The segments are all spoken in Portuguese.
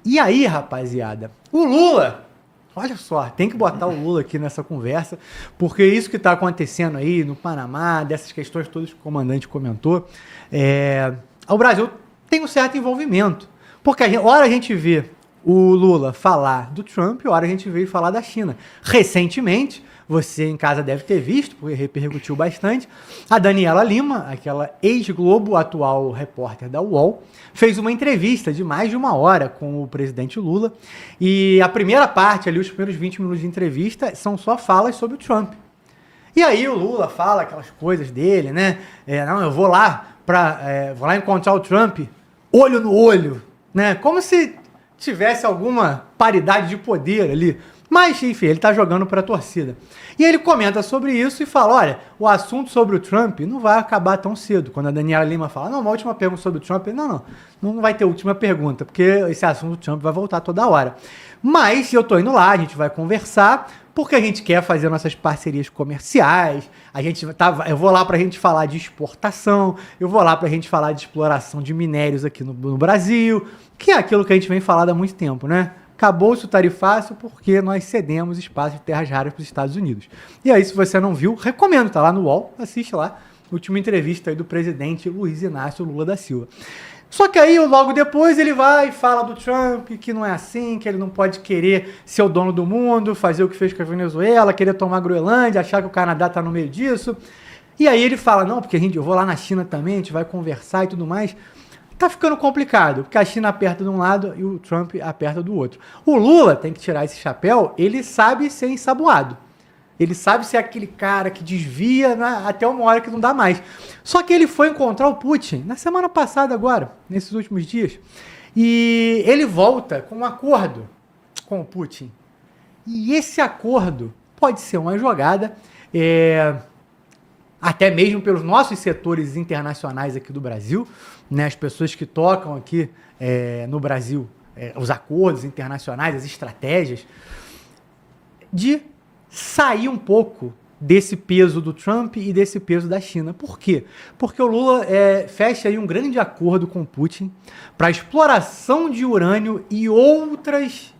E aí, rapaziada, o Lula, olha só, tem que botar o Lula aqui nessa conversa, porque isso que está acontecendo aí no Panamá, dessas questões todas que o comandante comentou, o Brasil tem um certo envolvimento. Porque hora a gente vê o Lula falar do Trump, hora a gente vê ele falar da China. Recentemente, você em casa deve ter visto, porque repercutiu bastante, a Daniela Lima, aquela ex-Globo, atual repórter da UOL, fez uma entrevista de mais de uma hora com o presidente Lula. E a primeira parte, ali, os primeiros 20 minutos de entrevista, são só falas sobre o Trump. E aí o Lula fala aquelas coisas dele, né? Não, eu vou lá vou lá encontrar o Trump olho no olho, né? Como se tivesse alguma paridade de poder ali. Mas, enfim, ele tá jogando para a torcida. E ele comenta sobre isso e fala: olha, o assunto sobre o Trump não vai acabar tão cedo. Quando a Daniela Lima fala: não, uma última pergunta sobre o Trump, ele, não vai ter última pergunta, porque esse assunto do Trump vai voltar toda hora. Mas eu tô indo lá, a gente vai conversar, porque a gente quer fazer nossas parcerias comerciais, eu vou lá pra gente falar de exportação, eu vou lá pra gente falar de exploração de minérios aqui no Brasil, que é aquilo que a gente vem falando há muito tempo, né? Acabou-se o tarifácio porque nós cedemos espaço de terras raras para os Estados Unidos. E aí, se você não viu, recomendo, tá lá no UOL, assiste lá, última entrevista aí do presidente Luiz Inácio Lula da Silva. Só que aí, logo depois, ele vai e fala do Trump, que não é assim, que ele não pode querer ser o dono do mundo, fazer o que fez com a Venezuela, querer tomar a Groenlândia, achar que o Canadá tá no meio disso. E aí ele fala, não, porque eu vou lá na China também, a gente vai conversar e tudo mais. Tá ficando complicado, porque a China aperta de um lado e o Trump aperta do outro. O Lula tem que tirar esse chapéu, ele sabe ser ensaboado. Ele sabe ser aquele cara que desvia, né, até uma hora que não dá mais. Só que ele foi encontrar o Putin na semana passada agora, nesses últimos dias. E ele volta com um acordo com o Putin. E esse acordo pode ser uma jogada, até mesmo pelos nossos setores internacionais aqui do Brasil, né, as pessoas que tocam aqui no Brasil, os acordos internacionais, as estratégias, de sair um pouco desse peso do Trump e desse peso da China. Por quê? Porque o Lula fecha aí um grande acordo com o Putin para exploração de urânio e outras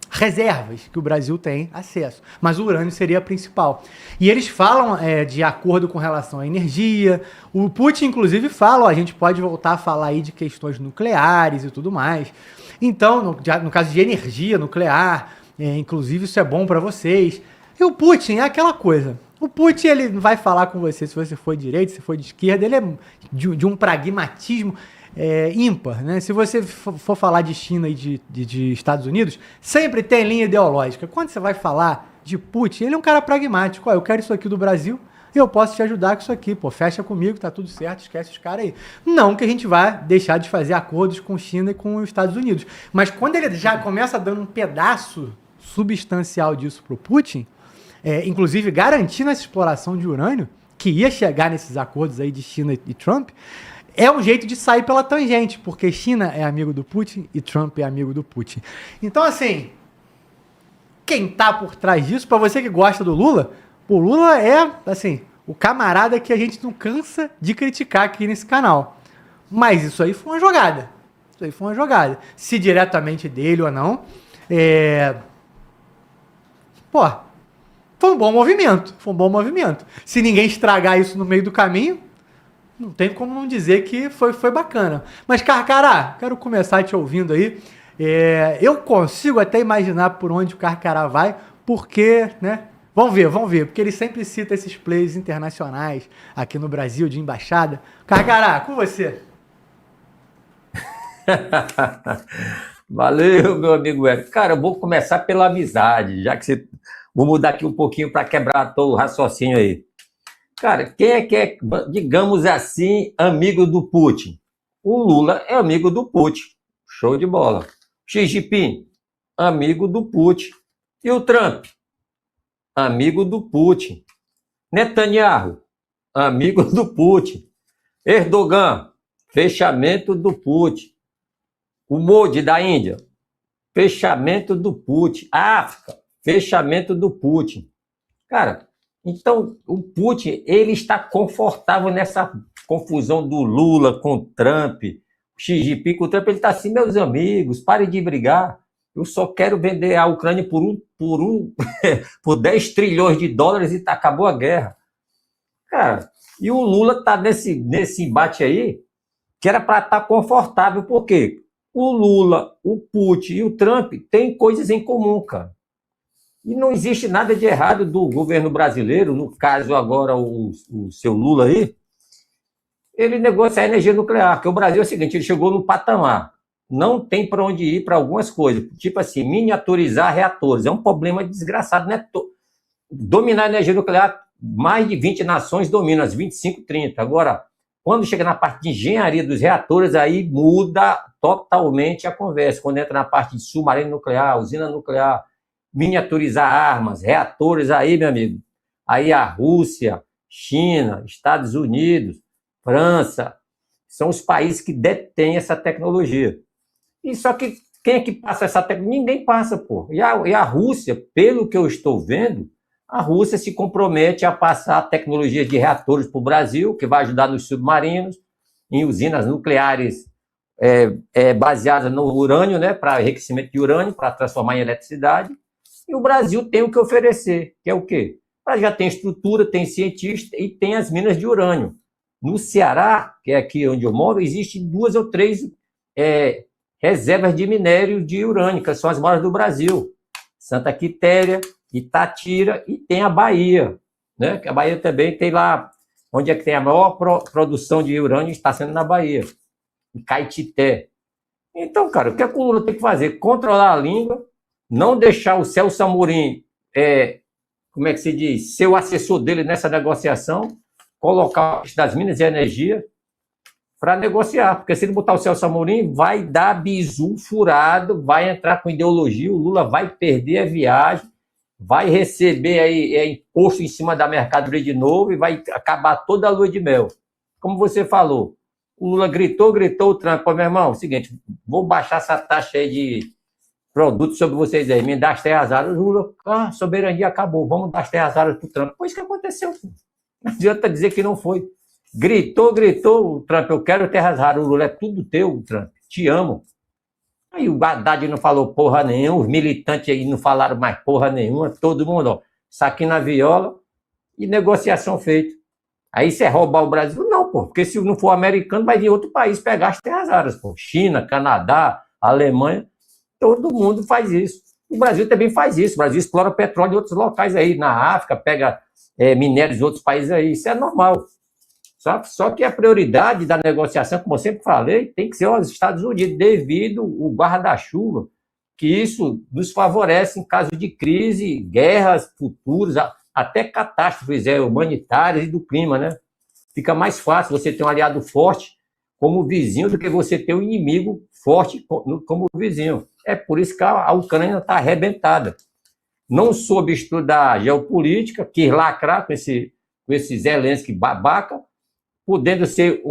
reservas que o Brasil tem acesso. Mas o urânio seria a principal. E eles falam de acordo com relação à energia. O Putin, inclusive, fala, ó, a gente pode voltar a falar aí de questões nucleares e tudo mais. Então, no caso de energia nuclear, inclusive isso é bom para vocês. E o Putin é aquela coisa. O Putin, ele não vai falar com você se você for de direita, se for de esquerda. Ele é de um pragmatismo ímpar, né? Se você for falar de China e de Estados Unidos, sempre tem linha ideológica. Quando você vai falar de Putin, ele é um cara pragmático. Ó, eu quero isso aqui do Brasil, eu posso te ajudar com isso aqui, pô, fecha comigo, tá tudo certo, esquece os caras aí. Não que a gente vá deixar de fazer acordos com China e com os Estados Unidos. Mas quando ele já começa dando um pedaço substancial disso pro Putin, inclusive garantindo essa exploração de urânio, que ia chegar nesses acordos aí de China e Trump, é um jeito de sair pela tangente, porque China é amigo do Putin e Trump é amigo do Putin. Então, assim, quem tá por trás disso, para você que gosta do Lula, o Lula é, assim, o camarada que a gente não cansa de criticar aqui nesse canal. Mas isso aí foi uma jogada. Isso aí foi uma jogada. Se diretamente dele ou não, pô, foi um bom movimento. Foi um bom movimento. Se ninguém estragar isso no meio do caminho, não tem como não dizer que foi bacana. Mas, Carcará, quero começar te ouvindo aí. Eu consigo até imaginar por onde o Carcará vai, porque, né? Vamos ver, porque ele sempre cita esses plays internacionais aqui no Brasil, de embaixada. Carcará, com você. Valeu, meu amigo Eric. Cara, eu vou começar pela amizade, já que você. Vou mudar aqui um pouquinho para quebrar todo o raciocínio aí. Cara, quem é que é, digamos assim, amigo do Putin? O Lula é amigo do Putin. Show de bola. Xi Jinping, amigo do Putin. E o Trump? Amigo do Putin. Netanyahu, amigo do Putin. Erdogan, fechamento do Putin. O Modi da Índia, fechamento do Putin. A África, fechamento do Putin. Cara, então o Putin, ele está confortável nessa confusão do Lula com o Trump, Xi Jinping com o Trump, ele está assim, meus amigos, parem de brigar. Eu só quero vender a Ucrânia por 10 trilhões de dólares e acabou a guerra. Cara, e o Lula está nesse embate aí, que era para estar confortável, por quê? O Lula, o Putin e o Trump têm coisas em comum, cara. E não existe nada de errado do governo brasileiro, no caso agora o seu Lula aí, ele negociar energia nuclear, porque o Brasil é o seguinte, ele chegou no patamar, não tem para onde ir para algumas coisas, tipo assim, miniaturizar reatores, é um problema desgraçado, né? Dominar a energia nuclear, mais de 20 nações dominam, as 25, 30. Agora, quando chega na parte de engenharia dos reatores, aí muda totalmente a conversa, quando entra na parte de submarino nuclear, usina nuclear, miniaturizar armas, reatores, aí, meu amigo, aí a Rússia, China, Estados Unidos, França, são os países que detêm essa tecnologia. E só que quem é que passa essa tecnologia? Ninguém passa, pô. E a Rússia, pelo que eu estou vendo, a Rússia se compromete a passar tecnologia de reatores para o Brasil, que vai ajudar nos submarinos, em usinas nucleares baseadas no urânio, né, para enriquecimento de urânio, para transformar em eletricidade. E o Brasil tem o que oferecer, que é o quê? Já tem estrutura, tem cientista e tem as minas de urânio. No Ceará, que é aqui onde eu moro, existem 2 ou 3 reservas de minério de urânio, que são as maiores do Brasil. Santa Quitéria, Itatira e tem a Bahia, né? Que a Bahia também tem lá, onde é que tem a maior produção de urânio, está sendo na Bahia, em Caetité. Então, cara, o que o Lula tem que fazer? Controlar a língua, não deixar o Celso Amorim, como é que se diz, ser o assessor dele nessa negociação, colocar das minas de energia para negociar, porque se ele botar o Celso Amorim, vai dar bizu furado, vai entrar com ideologia, o Lula vai perder a viagem, vai receber aí imposto em cima da mercadoria de novo e vai acabar toda a lua de mel. Como você falou, o Lula gritou, o Trump, meu irmão, é o seguinte, vou baixar essa taxa aí de produtos sobre vocês aí, me dá as terras raras. O Lula, soberania acabou, vamos dar as terras raras para o Trump. Foi isso que aconteceu, pô. Não adianta dizer que não foi. Gritou, o Trump, eu quero terras raras. O Lula, é tudo teu, Trump, te amo. Aí o Haddad não falou porra nenhuma, os militantes aí não falaram mais porra nenhuma, todo mundo, ó, saquinho na viola e negociação feita. Aí você roubar o Brasil? Não, pô, porque se não for americano, vai vir outro país pegar as terras raras, pô. China, Canadá, Alemanha, todo mundo faz isso. O Brasil também faz isso, o Brasil explora petróleo em outros locais aí, na África, pega minérios de outros países aí, isso é normal. Só que a prioridade da negociação, como eu sempre falei, tem que ser os Estados Unidos, devido ao guarda-chuva, que isso nos favorece em caso de crise, guerras futuras, até catástrofes humanitárias e do clima, né? Fica mais fácil você ter um aliado forte como vizinho do que você ter um inimigo forte como vizinho. É por isso que a Ucrânia está arrebentada. Não soube estudar geopolítica, quis lacrar com esse Zelensky babaca, podendo ser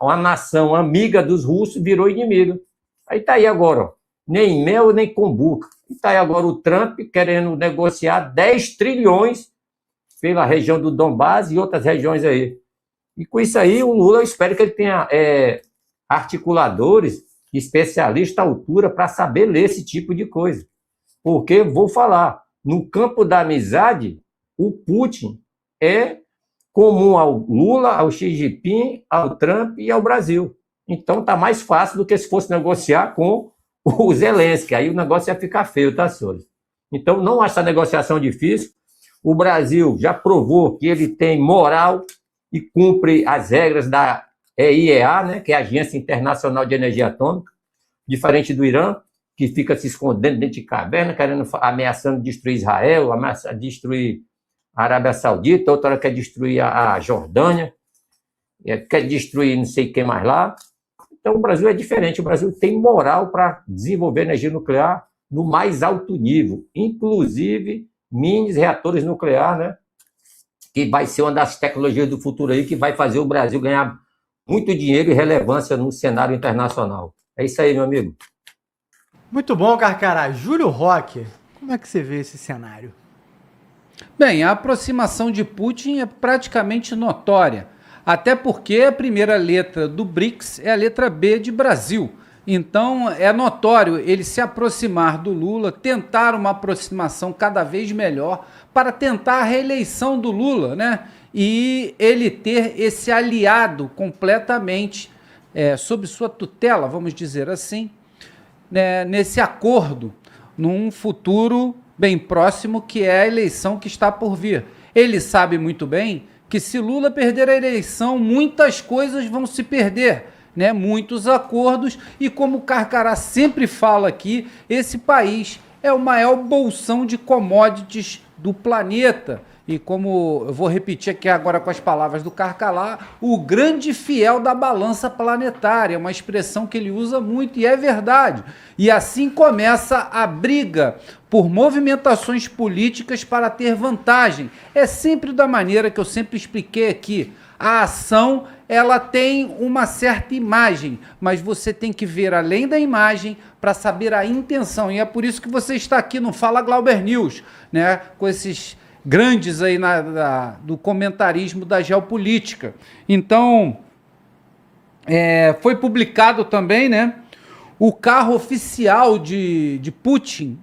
uma nação amiga dos russos, virou inimigo. Aí está aí agora, ó, nem mel, nem cumbuca. E está aí agora o Trump querendo negociar 10 trilhões pela região do Donbass e outras regiões aí. E com isso aí, o Lula, eu espero que ele tenha articuladores, especialistas à altura para saber ler esse tipo de coisa. Porque, vou falar, no campo da amizade, o Putin é comum ao Lula, ao Xi Jinping, ao Trump e ao Brasil. Então está mais fácil do que se fosse negociar com o Zelensky. Aí o negócio ia ficar feio, tá, senhores? Então não acho essa negociação difícil. O Brasil já provou que ele tem moral e cumpre as regras da IEA, né, que é a Agência Internacional de Energia Atômica, diferente do Irã, que fica se escondendo dentro de caverna, ameaçando destruir Israel, ameaçando destruir a Arábia Saudita, outra hora quer destruir a Jordânia, quer destruir não sei quem mais lá. Então o Brasil é diferente, o Brasil tem moral para desenvolver energia nuclear no mais alto nível, inclusive mini reatores nucleares, né? Que vai ser uma das tecnologias do futuro aí, que vai fazer o Brasil ganhar muito dinheiro e relevância no cenário internacional. É isso aí, meu amigo. Muito bom, Carcará. Júlio Roque, como é que você vê esse cenário? Bem, a aproximação de Putin é praticamente notória. Até porque a primeira letra do BRICS é a letra B de Brasil. Então, é notório ele se aproximar do Lula, tentar uma aproximação cada vez melhor para tentar a reeleição do Lula, né? E ele ter esse aliado completamente sob sua tutela, vamos dizer assim, né, nesse acordo, num futuro bem próximo, que é a eleição que está por vir. Ele sabe muito bem que se Lula perder a eleição, muitas coisas vão se perder, né? Muitos acordos, e como o Carcará sempre fala aqui, esse país é o maior bolsão de commodities do planeta. E como eu vou repetir aqui agora com as palavras do Carcará, o grande fiel da balança planetária, uma expressão que ele usa muito e é verdade. E assim começa a briga por movimentações políticas para ter vantagem. É sempre da maneira que eu sempre expliquei aqui. A ação, ela tem uma certa imagem, mas você tem que ver além da imagem para saber a intenção. E é por isso que você está aqui no Fala Glauber News, né? Com esses grandes aí do comentarismo da geopolítica. Então, foi publicado também, né, o carro oficial de Putin.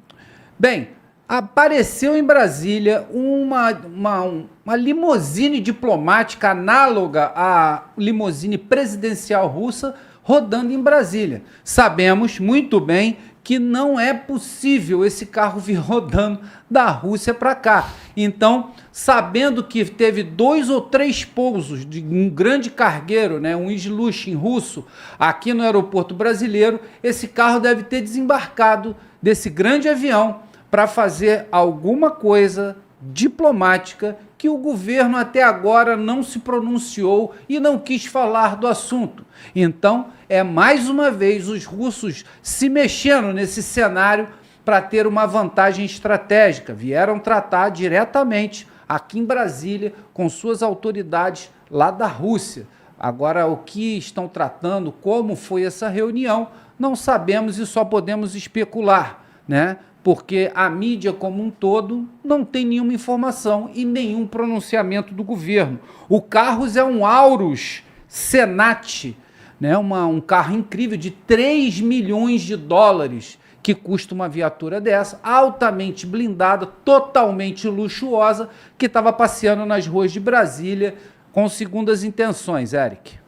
Bem, apareceu em Brasília uma limusine diplomática análoga à limusine presidencial russa rodando em Brasília. Sabemos muito bem que não é possível esse carro vir rodando da Rússia para cá. Então, sabendo que teve 2 ou 3 pousos de um grande cargueiro, né, um Ilyushin russo, aqui no aeroporto brasileiro, esse carro deve ter desembarcado desse grande avião para fazer alguma coisa diplomática que o governo até agora não se pronunciou e não quis falar do assunto. Então, é mais uma vez os russos se mexendo nesse cenário para ter uma vantagem estratégica. Vieram tratar diretamente aqui em Brasília com suas autoridades lá da Rússia. Agora, o que estão tratando, como foi essa reunião, não sabemos e só podemos especular, né? Porque a mídia como um todo não tem nenhuma informação e nenhum pronunciamento do governo. O Carros é um Aurus Senat, né? Um carro incrível de 3 milhões de dólares, que custa uma viatura dessa, altamente blindada, totalmente luxuosa, que estava passeando nas ruas de Brasília com segundas intenções, Eric.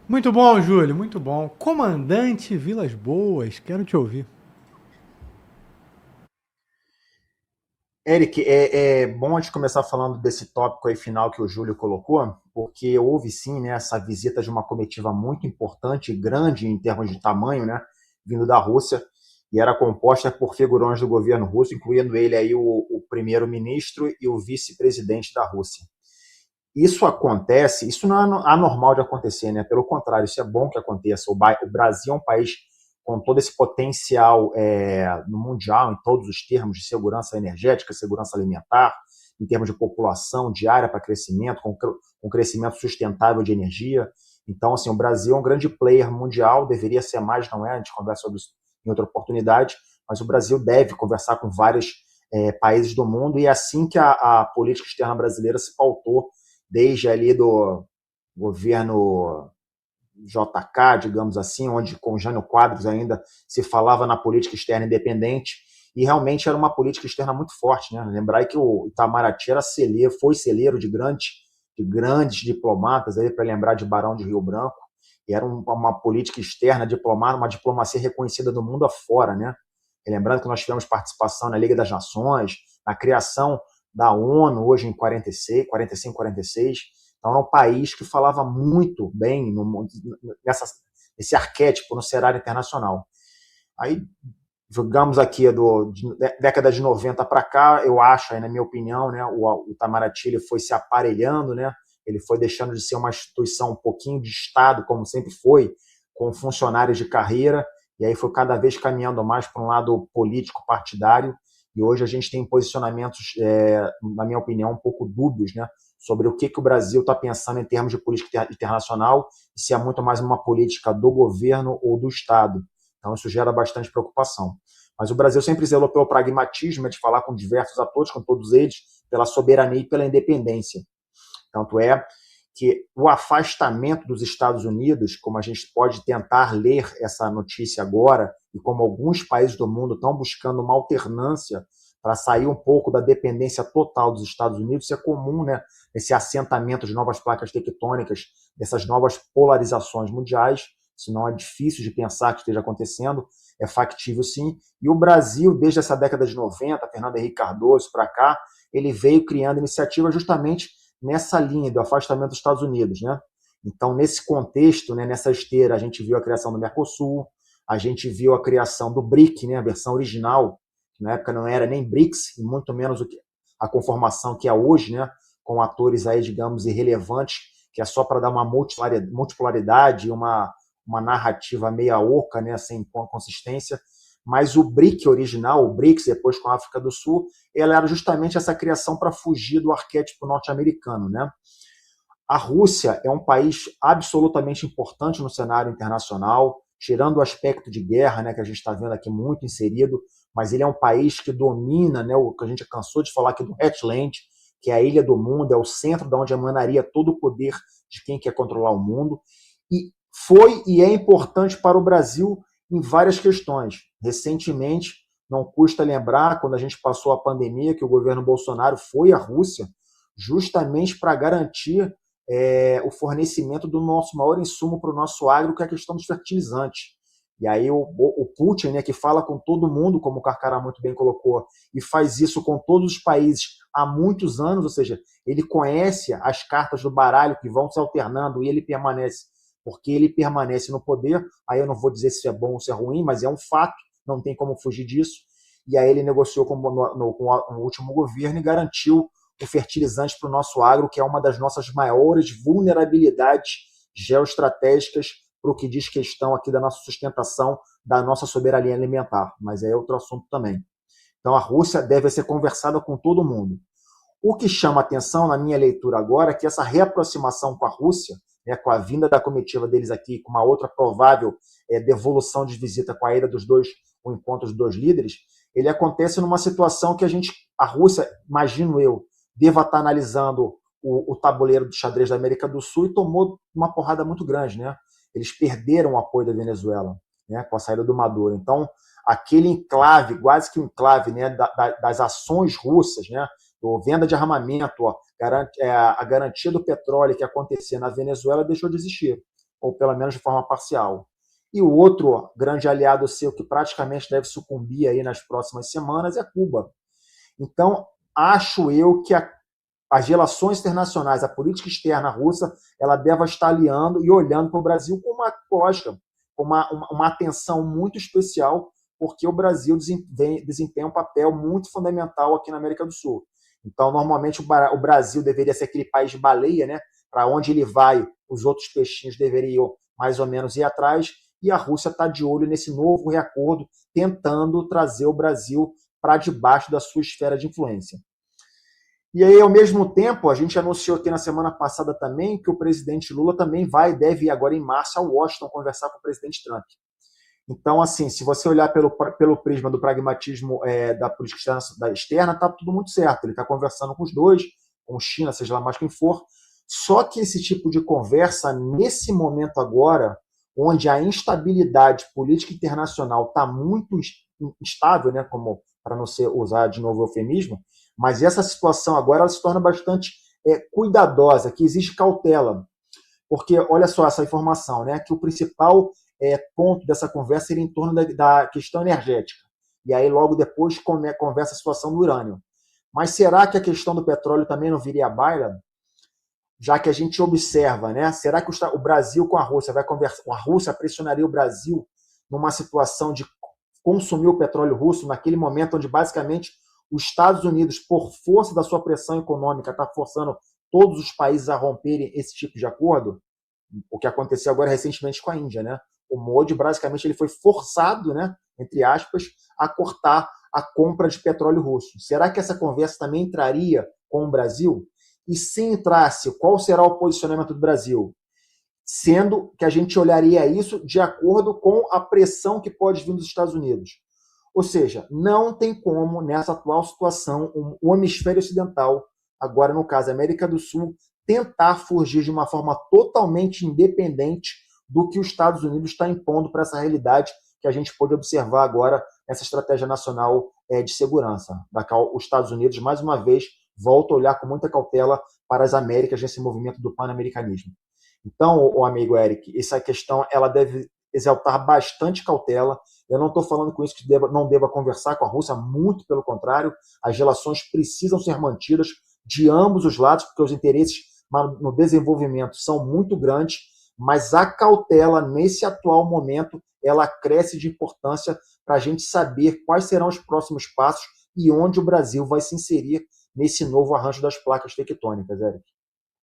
Muito bom, Júlio, muito bom. Comandante Vilas Boas, quero te ouvir. Eric, é bom a gente começar falando desse tópico aí final que o Júlio colocou, porque houve sim, né, essa visita de uma comitiva muito importante e grande em termos de tamanho, né, vindo da Rússia, e era composta por figurões do governo russo, incluindo ele aí o primeiro-ministro e o vice-presidente da Rússia. Isso acontece, isso não é anormal de acontecer, né? Pelo contrário, isso é bom que aconteça. O Brasil é um país com todo esse potencial no mundial, em todos os termos de segurança energética, segurança alimentar, em termos de população, de área para crescimento, com crescimento sustentável de energia. Então, assim, o Brasil é um grande player mundial, deveria ser mais, não é? A gente conversa sobre isso em outra oportunidade, mas o Brasil deve conversar com vários países do mundo, e é assim que a política externa brasileira se pautou desde ali do governo JK, digamos assim, onde com Jânio Quadros ainda se falava na política externa independente, e realmente era uma política externa muito forte, né? Lembrar que o Itamaraty era foi celeiro de grandes diplomatas, para lembrar de Barão de Rio Branco, e era uma política externa diplomata, uma diplomacia reconhecida do mundo afora, né? E lembrando que nós tivemos participação na Liga das Nações, na criação da ONU, hoje em 45, 46. Então, era um país que falava muito bem nesse arquétipo no cenário internacional. Aí, jogamos aqui década de 90 para cá, eu acho, aí, na minha opinião, né, o Itamaraty ele foi se aparelhando, né, ele foi deixando de ser uma instituição um pouquinho de Estado, como sempre foi, com funcionários de carreira, e aí foi cada vez caminhando mais para um lado político partidário, e hoje a gente tem posicionamentos, na minha opinião, um pouco dúbios, né, sobre o que o Brasil está pensando em termos de política internacional, e se é muito mais uma política do governo ou do Estado. Então isso gera bastante preocupação. Mas o Brasil sempre zelou pelo pragmatismo, de falar com diversos atores, com todos eles, pela soberania e pela independência. Tanto é que o afastamento dos Estados Unidos, como a gente pode tentar ler essa notícia agora, e como alguns países do mundo estão buscando uma alternância para sair um pouco da dependência total dos Estados Unidos, isso é comum, né? Esse assentamento de novas placas tectônicas, dessas novas polarizações mundiais, isso não é difícil de pensar que esteja acontecendo, é factível sim. E o Brasil, desde essa década de 90, Fernando Henrique Cardoso para cá, ele veio criando iniciativas justamente nessa linha do afastamento dos Estados Unidos, né? Então, nesse contexto, né, nessa esteira, a gente viu a criação do Mercosul, a gente viu a criação do BRIC, né, a versão original, que na época não era nem BRICS, e muito menos a conformação que é hoje, né, com atores aí, digamos, irrelevantes, que é só para dar uma multipolaridade, uma narrativa meia oca, né, sem consistência. Mas o BRIC original, o BRICS, depois com a África do Sul, ela era justamente essa criação para fugir do arquétipo norte-americano, né? A Rússia é um país absolutamente importante no cenário internacional, tirando o aspecto de guerra, né, que a gente está vendo aqui muito inserido, mas ele é um país que domina, né, o que a gente cansou de falar aqui do Hatchland, que é a ilha do mundo, é o centro de onde emanaria todo o poder de quem quer controlar o mundo, e foi e é importante para o Brasil em várias questões. Recentemente, não custa lembrar, quando a gente passou a pandemia, que o governo Bolsonaro foi à Rússia justamente para garantir o fornecimento do nosso maior insumo para o nosso agro, que é a questão dos fertilizantes. E aí o Putin, né, que fala com todo mundo, como o Carcará muito bem colocou, e faz isso com todos os países há muitos anos, ou seja, ele conhece as cartas do baralho que vão se alternando e ele permanece, porque ele permanece no poder. Aí eu não vou dizer se é bom ou se é ruim, mas é um fato, não tem como fugir disso. E aí ele negociou com o último governo e garantiu o fertilizante para o nosso agro, que é uma das nossas maiores vulnerabilidades geoestratégicas para o que diz questão aqui da nossa sustentação, da nossa soberania alimentar. Mas é outro assunto também. Então a Rússia deve ser conversada com todo mundo. O que chama atenção na minha leitura agora é que essa reaproximação com a Rússia, né, com a vinda da comitiva deles aqui, com uma outra provável devolução de visita com a ida dos dois, o encontro dos dois líderes, ele acontece numa situação que a Rússia, imagino eu, deva estar analisando o tabuleiro do xadrez da América do Sul e tomou uma porrada muito grande, né? Eles perderam o apoio da Venezuela, né, com a saída do Maduro. Então, aquele enclave, quase que um enclave, né, das ações russas, né, venda de armamento, a garantia do petróleo que acontecia na Venezuela deixou de existir, ou pelo menos de forma parcial. E o outro grande aliado seu que praticamente deve sucumbir aí nas próximas semanas é Cuba. Então, acho eu que as relações internacionais, a política externa russa, ela deve estar aliando e olhando para o Brasil com uma lógica, com uma atenção muito especial, porque o Brasil desempenha um papel muito fundamental aqui na América do Sul. Então, normalmente, o Brasil deveria ser aquele país de baleia, né? Para onde ele vai, os outros peixinhos deveriam mais ou menos ir atrás, e a Rússia está de olho nesse novo reacordo, tentando trazer o Brasil para debaixo da sua esfera de influência. E aí, ao mesmo tempo, a gente anunciou aqui na semana passada também que o presidente Lula também deve ir agora em março a Washington conversar com o presidente Trump. Então, assim, se você olhar pelo prisma do pragmatismo da política externa, está tudo muito certo. Ele está conversando com os dois, com China, seja lá mais quem for. Só que esse tipo de conversa, nesse momento agora, onde a instabilidade política internacional está muito instável, né, como para não usar de novo o eufemismo, mas essa situação agora ela se torna bastante cuidadosa, que exige cautela. Porque, olha só essa informação, né, que o principal ponto dessa conversa seria em torno da questão energética. E aí, logo depois, conversa a situação do urânio. Mas será que a questão do petróleo também não viria à baila? Já que a gente observa, né? Será que o Brasil com a Rússia vai conversar? A Rússia pressionaria o Brasil numa situação de consumir o petróleo russo naquele momento onde, basicamente, os Estados Unidos, por força da sua pressão econômica, está forçando todos os países a romperem esse tipo de acordo? O que aconteceu agora recentemente com a Índia, né? O Modi, basicamente, ele foi forçado, né, entre aspas, a cortar a compra de petróleo russo. Será que essa conversa também entraria com o Brasil? E se entrasse, qual será o posicionamento do Brasil? Sendo que a gente olharia isso de acordo com a pressão que pode vir dos Estados Unidos. Ou seja, não tem como, nessa atual situação, o hemisfério ocidental, agora no caso a América do Sul, tentar fugir de uma forma totalmente independente do que os Estados Unidos está impondo para essa realidade que a gente pôde observar agora nessa estratégia nacional de segurança, da qual os Estados Unidos, mais uma vez, voltam a olhar com muita cautela para as Américas nesse movimento do pan-americanismo. Então, o amigo Eric, essa questão ela deve exaltar bastante cautela. Eu não estou falando com isso que não deva conversar com a Rússia, muito pelo contrário, as relações precisam ser mantidas de ambos os lados, porque os interesses no desenvolvimento são muito grandes, mas a cautela, nesse atual momento, ela cresce de importância para a gente saber quais serão os próximos passos e onde o Brasil vai se inserir nesse novo arranjo das placas tectônicas, Eric.